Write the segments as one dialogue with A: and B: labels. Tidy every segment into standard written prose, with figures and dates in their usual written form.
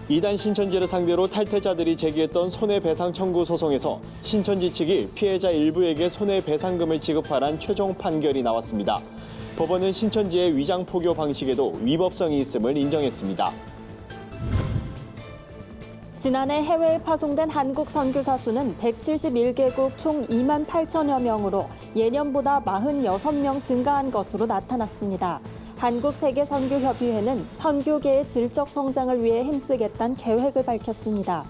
A: 이단 신천지를 상대로 탈퇴자들이 제기했던 손해배상 청구 소송에서 신천지 측이 피해자 일부에게 손해배상금을 지급하란 최종 판결이 나왔습니다. 법원은 신천지의 위장 포교 방식에도 위법성이 있음을 인정했습니다.
B: 지난해 해외에 파송된 한국 선교사 수는 171개국 총 2만 8천여 명으로 예년보다 46명 증가한 것으로 나타났습니다. 한국세계선교협의회는 선교계의 질적 성장을 위해 힘쓰겠다는 계획을 밝혔습니다.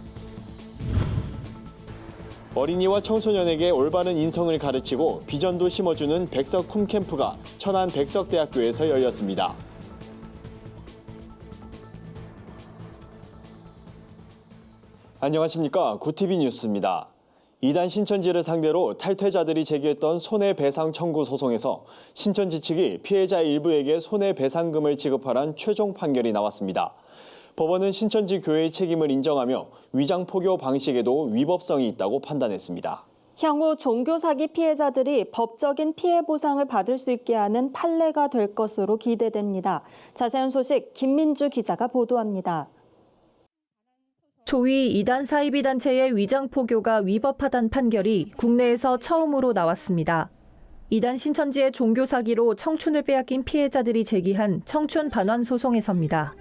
A: 어린이와 청소년에게 올바른 인성을 가르치고 비전도 심어주는 백석 쿰캠프가 천안 백석대학교에서 열렸습니다. 안녕하십니까. 구티비 뉴스입니다. 이단 신천지를 상대로 탈퇴자들이 제기했던 손해배상 청구 소송에서 신천지 측이 피해자 일부에게 손해배상금을 지급하란 최종 판결이 나왔습니다. 법원은 신천지 교회의 책임을 인정하며 위장포교 방식에도 위법성이 있다고 판단했습니다.
B: 향후 종교 사기 피해자들이 법적인 피해 보상을 받을 수 있게 하는 판례가 될 것으로 기대됩니다. 자세한 소식 김민주 기자가 보도합니다.
C: 소위 이단 사이비 단체의 위장 포교가 위법하다는 판결이 국내에서 처음으로 나왔습니다. 이단 신천지의 종교 사기로 청춘을 빼앗긴 피해자들이 제기한 청춘 반환 소송에서입니다.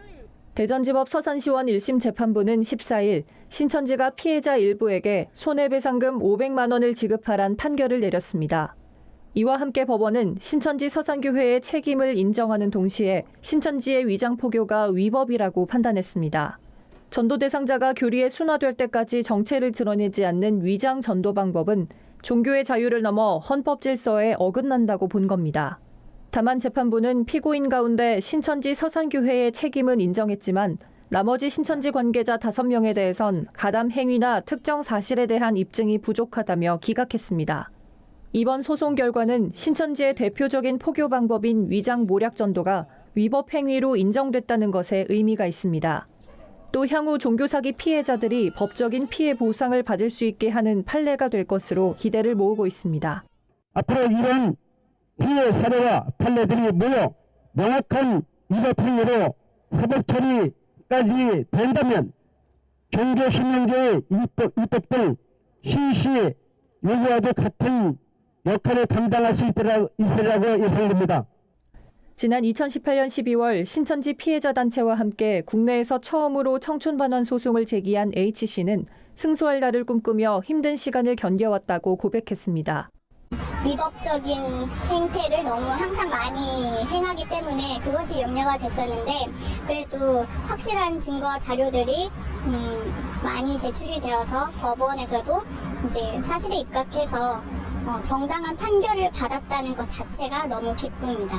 C: 대전지법 서산시원 1심 재판부는 14일 신천지가 피해자 일부에게 손해배상금 500만 원을 지급하란 판결을 내렸습니다. 이와 함께 법원은 신천지 서산교회의 책임을 인정하는 동시에 신천지의 위장 포교가 위법이라고 판단했습니다. 전도 대상자가 교리에 순화될 때까지 정체를 드러내지 않는 위장 전도 방법은 종교의 자유를 넘어 헌법 질서에 어긋난다고 본 겁니다. 다만 재판부는 피고인 가운데 신천지 서산교회의 책임은 인정했지만 나머지 신천지 관계자 5명에 대해선 가담 행위나 특정 사실에 대한 입증이 부족하다며 기각했습니다. 이번 소송 결과는 신천지의 대표적인 포교 방법인 위장 모략 전도가 위법 행위로 인정됐다는 것에 의미가 있습니다. 또 향후 종교 사기 피해자들이 법적인 피해 보상을 받을 수 있게 하는 판례가 될 것으로 기대를 모으고 있습니다.
D: 앞으로 이런 피해 사례와 판례들이 모여 명확한 위법 행위로 사법 처리까지 된다면 종교 신명제의 입법 등 시시 요구와도 같은 역할을 감당할 수 있으리라고 예상됩니다.
C: 지난 2018년 12월 신천지 피해자 단체와 함께 국내에서 처음으로 청춘반환 소송을 제기한 H씨는 승소할 날을 꿈꾸며 힘든 시간을 견뎌왔다고 고백했습니다.
E: 위법적인 행태를 너무 항상 많이 행하기 때문에 그것이 염려가 됐었는데 그래도 확실한 증거 자료들이 많이 제출이 되어서 법원에서도 이제 사실에 입각해서 정당한 판결을 받았다는 것 자체가 너무 기쁩니다.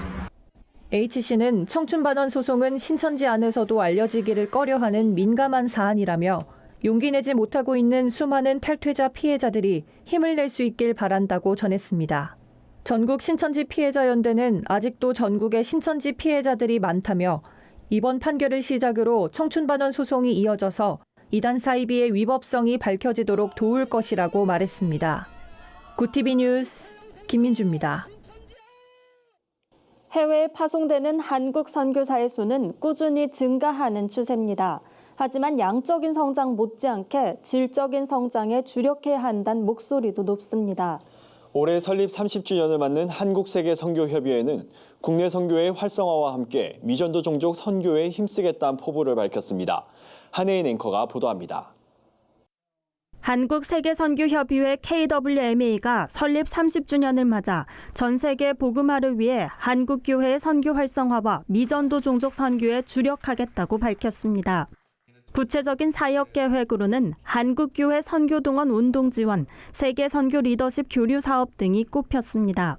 C: H씨는 청춘반환 소송은 신천지 안에서도 알려지기를 꺼려하는 민감한 사안이라며 용기 내지 못하고 있는 수많은 탈퇴자 피해자들이 힘을 낼 수 있길 바란다고 전했습니다. 전국 신천지 피해자연대는 아직도 전국에 신천지 피해자들이 많다며 이번 판결을 시작으로 청춘반환 소송이 이어져서 이단 사이비의 위법성이 밝혀지도록 도울 것이라고 말했습니다. 구티비 뉴스 김민주입니다.
B: 해외에 파송되는 한국 선교사의 수는 꾸준히 증가하는 추세입니다. 하지만 양적인 성장 못지않게 질적인 성장에 주력해야 한다는 목소리도 높습니다.
A: 올해 설립 30주년을 맞는 한국세계선교협의회는 국내 선교의 활성화와 함께 미전도 종족 선교에 힘쓰겠다는 포부를 밝혔습니다. 한혜인 앵커가 보도합니다.
B: 한국세계선교협의회 KWMA가 설립 30주년을 맞아 전 세계 복음화를 위해 한국교회의 선교 활성화와 미전도 종족 선교에 주력하겠다고 밝혔습니다. 구체적인 사역 계획으로는 한국교회 선교동원 운동 지원, 세계 선교 리더십 교류 사업 등이 꼽혔습니다.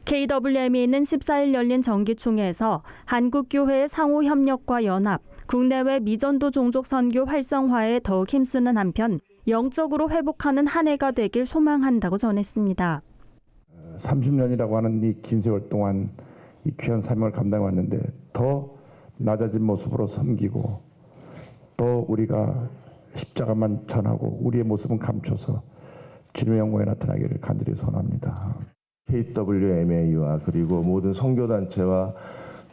B: KWMA는 14일 열린 정기총회에서 한국교회의 상호 협력과 연합, 국내외 미전도 종족 선교 활성화에 더욱 힘쓰는 한편 영적으로 회복하는 한 해가 되길 소망한다고 전했습니다.
F: 30년이라고 하는 이 긴 세월 동안 이 귀한 사명을 감당해 왔는데 더 낮아진 모습으로 섬기고 또 우리가 십자가만 전하고 우리의 모습은 감춰서 주님의 영광에 나타나기를 간절히 소원합니다.
G: KWMA와 그리고 모든 선교단체와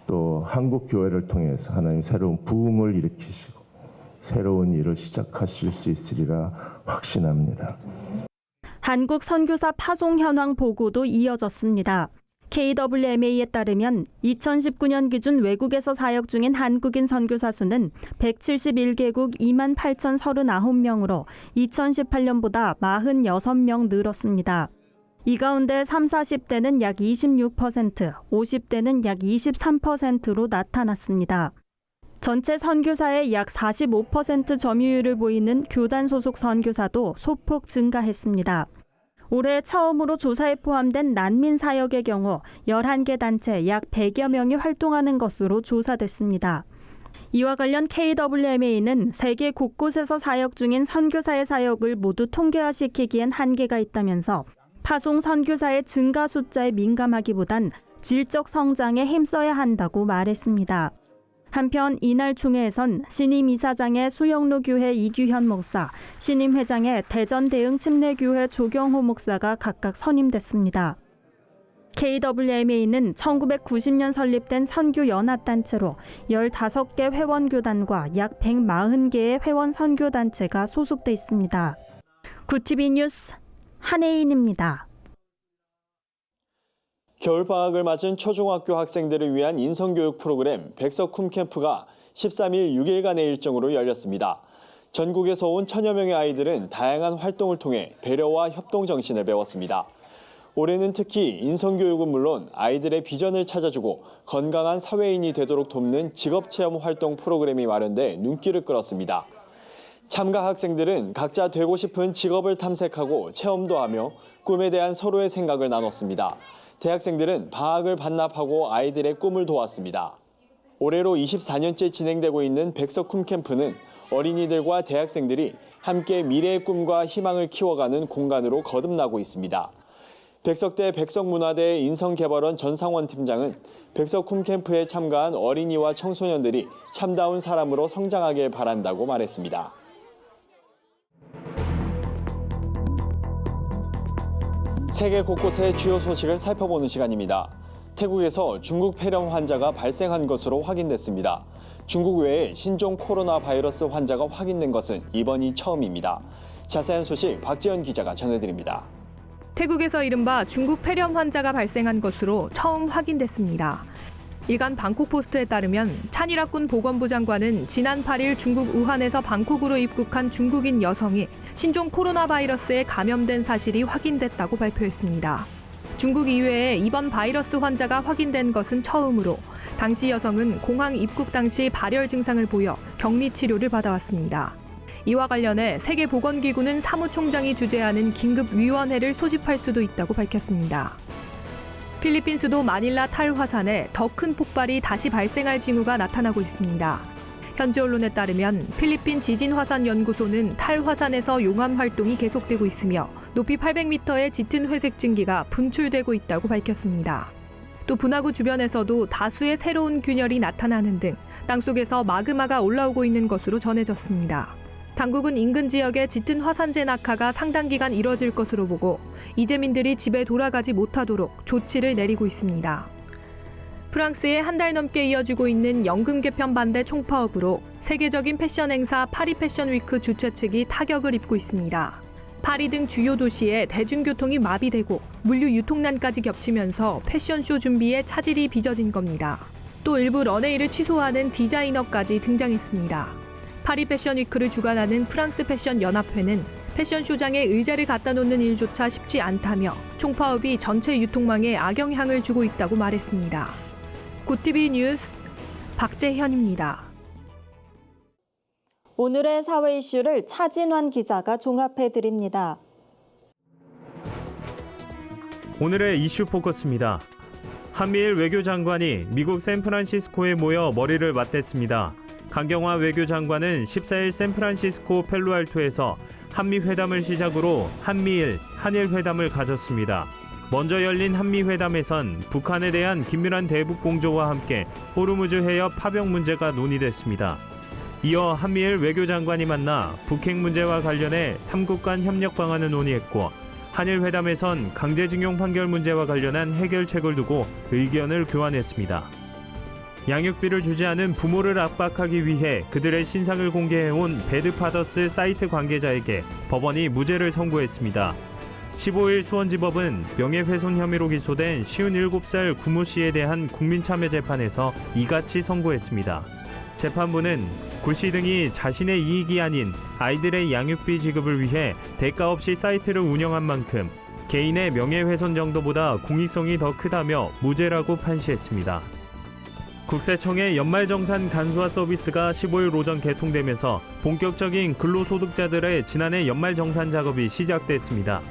G: 또 한국교회를 통해서 하나님 새로운 부흥을 일으키시고 새로운 일을 시작하실 수 있으리라 확신합니다.
B: 한국 선교사 파송 현황 보고도 이어졌습니다. KWMA에 따르면 2019년 기준 외국에서 사역 중인 한국인 선교사 수는 171개국 28,039명으로 2018년보다 46명 늘었습니다. 이 가운데 30, 40대는 약 26%, 50대는 약 23%로 나타났습니다. 전체 선교사의 약 45% 점유율을 보이는 교단 소속 선교사도 소폭 증가했습니다. 올해 처음으로 조사에 포함된 난민 사역의 경우 11개 단체 약 100여 명이 활동하는 것으로 조사됐습니다. 이와 관련 KWMA는 세계 곳곳에서 사역 중인 선교사의 사역을 모두 통계화시키기엔 한계가 있다면서 파송 선교사의 증가 숫자에 민감하기보단 질적 성장에 힘써야 한다고 말했습니다. 한편 이날 총회에선 신임 이사장의 수영로 교회 이규현 목사, 신임 회장의 대전 대흥 침례교회 조경호 목사가 각각 선임됐습니다. KWMA는 1990년 설립된 선교 연합단체로 15개 회원교단과 약 140개의 회원 선교단체가 소속돼 있습니다. 구TV 뉴스 한혜인입니다.
A: 겨울방학을 맞은 초중학교 학생들을 위한 인성교육 프로그램 백석쿰 캠프가 13일 6일간의 일정으로 열렸습니다. 전국에서 온 천여 명의 아이들은 다양한 활동을 통해 배려와 협동 정신을 배웠습니다. 올해는 특히 인성교육은 물론 아이들의 비전을 찾아주고 건강한 사회인이 되도록 돕는 직업체험 활동 프로그램이 마련돼 눈길을 끌었습니다. 참가 학생들은 각자 되고 싶은 직업을 탐색하고 체험도 하며 꿈에 대한 서로의 생각을 나눴습니다. 대학생들은 방학을 반납하고 아이들의 꿈을 도왔습니다. 올해로 24년째 진행되고 있는 백석쿰 캠프는 어린이들과 대학생들이 함께 미래의 꿈과 희망을 키워가는 공간으로 거듭나고 있습니다. 백석대 백석문화대 인성개발원 전상원 팀장은 백석쿰 캠프에 참가한 어린이와 청소년들이 참다운 사람으로 성장하길 바란다고 말했습니다. 세계 곳곳의 주요 소식을 살펴보는 시간입니다. 태국에서 중국 폐렴 환자가 발생한 것으로 확인됐습니다. 중국 외에 신종 코로나 바이러스 환자가 확인된 것은 이번이 처음입니다. 자세한 소식 박지연 기자가 전해드립니다.
C: 태국에서 이른바 중국 폐렴 환자가 발생한 것으로 처음 확인됐습니다. 일간 방콕포스트에 따르면 찬이라군 보건부 장관은 지난 8일 중국 우한에서 방콕으로 입국한 중국인 여성이 신종 코로나 바이러스에 감염된 사실이 확인됐다고 발표했습니다. 중국 이외에 이번 바이러스 환자가 확인된 것은 처음으로 당시 여성은 공항 입국 당시 발열 증상을 보여 격리 치료를 받아왔습니다. 이와 관련해 세계보건기구는 사무총장이 주재하는 긴급위원회를 소집할 수도 있다고 밝혔습니다. 필리핀 수도 마닐라 탈화산에 더 큰 폭발이 다시 발생할 징후가 나타나고 있습니다. 현지 언론에 따르면 필리핀 지진화산연구소는 탈화산에서 용암 활동이 계속되고 있으며 높이 800m의 짙은 회색 증기가 분출되고 있다고 밝혔습니다. 또 분화구 주변에서도 다수의 새로운 균열이 나타나는 등 땅속에서 마그마가 올라오고 있는 것으로 전해졌습니다. 당국은 인근 지역의 짙은 화산재 낙하가 상당 기간 이뤄질 것으로 보고 이재민들이 집에 돌아가지 못하도록 조치를 내리고 있습니다. 프랑스에 한 달 넘게 이어지고 있는 연금 개편 반대 총파업으로 세계적인 패션 행사 파리 패션 위크 주최 측이 타격을 입고 있습니다. 파리 등 주요 도시에 대중교통이 마비되고 물류 유통난까지 겹치면서 패션쇼 준비에 차질이 빚어진 겁니다. 또 일부 런웨이를 취소하는 디자이너까지 등장했습니다. 파리 패션 위크를 주관하는 프랑스 패션 연합회는 패션쇼장에 의자를 갖다 놓는 일조차 쉽지 않다며 총파업이 전체 유통망에 악영향을 주고 있다고 말했습니다. 구TV 뉴스 박재현입니다.
B: 오늘의 사회 이슈를 차진환 기자가 종합해드립니다.
H: 오늘의 이슈 포커스입니다. 한미일 외교장관이 미국 샌프란시스코에 모여 머리를 맞댔습니다. 강경화 외교장관은 14일 샌프란시스코 펠로알토에서 한미회담을 시작으로 한미일, 한일회담을 가졌습니다. 먼저 열린 한미회담에선 북한에 대한 긴밀한 대북 공조와 함께 호르무즈 해협 파병 문제가 논의됐습니다. 이어 한미일 외교장관이 만나 북핵 문제와 관련해 3국 간 협력 방안을 논의했고 한일회담에선 강제징용 판결 문제와 관련한 해결책을 두고 의견을 교환했습니다. 양육비를 주지 않은 부모를 압박하기 위해 그들의 신상을 공개해온 배드파더스 사이트 관계자에게 법원이 무죄를 선고했습니다. 15일 수원지법은 명예훼손 혐의로 기소된 57살 구모 씨에 대한 국민참여재판에서 이같이 선고했습니다. 재판부는 구 씨 등이 자신의 이익이 아닌 아이들의 양육비 지급을 위해 대가 없이 사이트를 운영한 만큼 개인의 명예훼손 정도보다 공익성이 더 크다며 무죄라고 판시했습니다. 국세청의 연말정산 간소화 서비스가 15일 오전 개통되면서 본격적인 근로소득자들의 지난해 연말정산 작업이 시작됐습니다.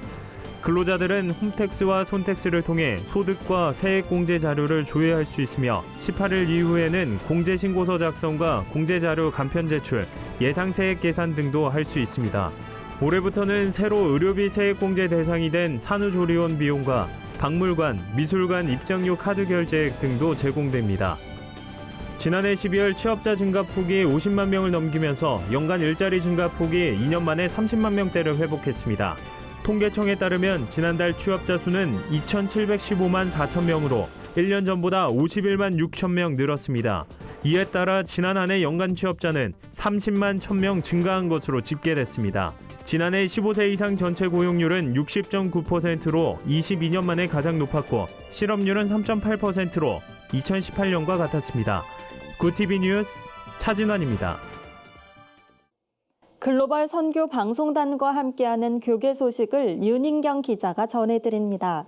H: 근로자들은 홈택스와 손택스를 통해 소득과 세액공제 자료를 조회할 수 있으며 18일 이후에는 공제신고서 작성과 공제자료 간편 제출, 예상세액 계산 등도 할 수 있습니다. 올해부터는 새로 의료비 세액공제 대상이 된 산후조리원 비용과 박물관, 미술관 입장료 카드 결제액 등도 제공됩니다. 지난해 12월 취업자 증가폭이 50만 명을 넘기면서 연간 일자리 증가폭이 2년 만에 30만 명대를 회복했습니다. 통계청에 따르면 지난달 취업자 수는 2,715만 4천 명으로 1년 전보다 51만 6천 명 늘었습니다. 이에 따라 지난 한 해 연간 취업자는 30만 1,000명 증가한 것으로 집계됐습니다. 지난해 15세 이상 전체 고용률은 60.9%로 22년 만에 가장 높았고 실업률은 3.8%로 2018년과 같았습니다. 구TV 뉴스 차진환입니다.
B: 글로벌 선교 방송단과 함께하는 교계 소식을 윤인경 기자가 전해드립니다.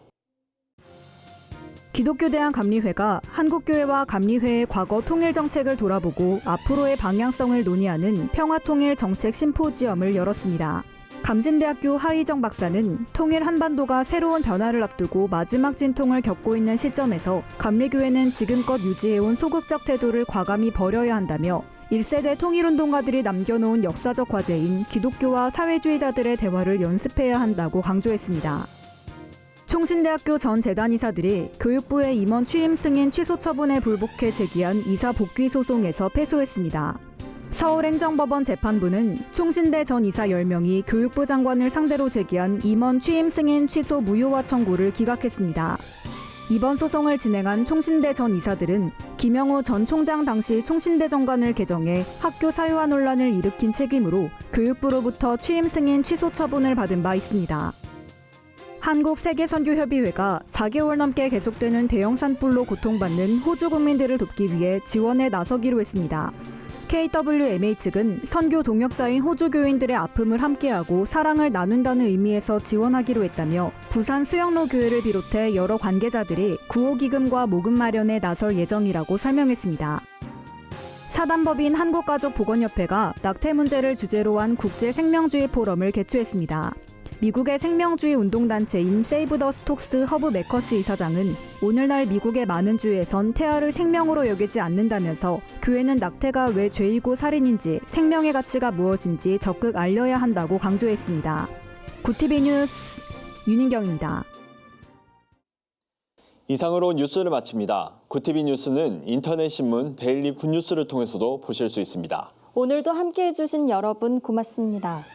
I: 기독교대한 감리회가 한국교회와 감리회의 과거 통일 정책을 돌아보고 앞으로의 방향성을 논의하는 평화통일 정책 심포지엄을 열었습니다. 감신대학교 하희정 박사는 통일 한반도가 새로운 변화를 앞두고 마지막 진통을 겪고 있는 시점에서 감리교회는 지금껏 유지해온 소극적 태도를 과감히 버려야 한다며 1세대 통일운동가들이 남겨놓은 역사적 과제인 기독교와 사회주의자들의 대화를 연습해야 한다고 강조했습니다. 총신대학교 전 재단이사들이 교육부의 임원 취임 승인 취소 처분에 불복해 제기한 이사 복귀 소송에서 패소했습니다. 서울행정법원 재판부는 총신대 전 이사 10명이 교육부 장관을 상대로 제기한 임원 취임 승인 취소 무효화 청구를 기각했습니다. 이번 소송을 진행한 총신대 전 이사들은 김영우 전 총장 당시 총신대 정관을 개정해 학교 사유화 논란을 일으킨 책임으로 교육부로부터 취임 승인 취소 처분을 받은 바 있습니다. 한국세계선교협의회가 4개월 넘게 계속되는 대형 산불로 고통받는 호주 국민들을 돕기 위해 지원에 나서기로 했습니다. KWMA 측은 선교 동역자인 호주 교인들의 아픔을 함께하고 사랑을 나눈다는 의미에서 지원하기로 했다며 부산 수영로 교회를 비롯해 여러 관계자들이 구호기금과 모금 마련에 나설 예정이라고 설명했습니다. 사단법인 한국가족보건협회가 낙태 문제를 주제로 한 국제생명주의 포럼을 개최했습니다. 미국의 생명주의 운동단체인 세이브 더 스톡스 허브 메커스 이사장은 오늘날 미국의 많은 주에선 태아를 생명으로 여기지 않는다면서 교회는 낙태가 왜 죄이고 살인인지 생명의 가치가 무엇인지 적극 알려야 한다고 강조했습니다. 구TV 뉴스 윤인경입니다.
A: 이상으로 뉴스를 마칩니다. 구TV 뉴스는 인터넷 신문 데일리 굿뉴스를 통해서도 보실 수 있습니다.
B: 오늘도 함께해 주신 여러분 고맙습니다.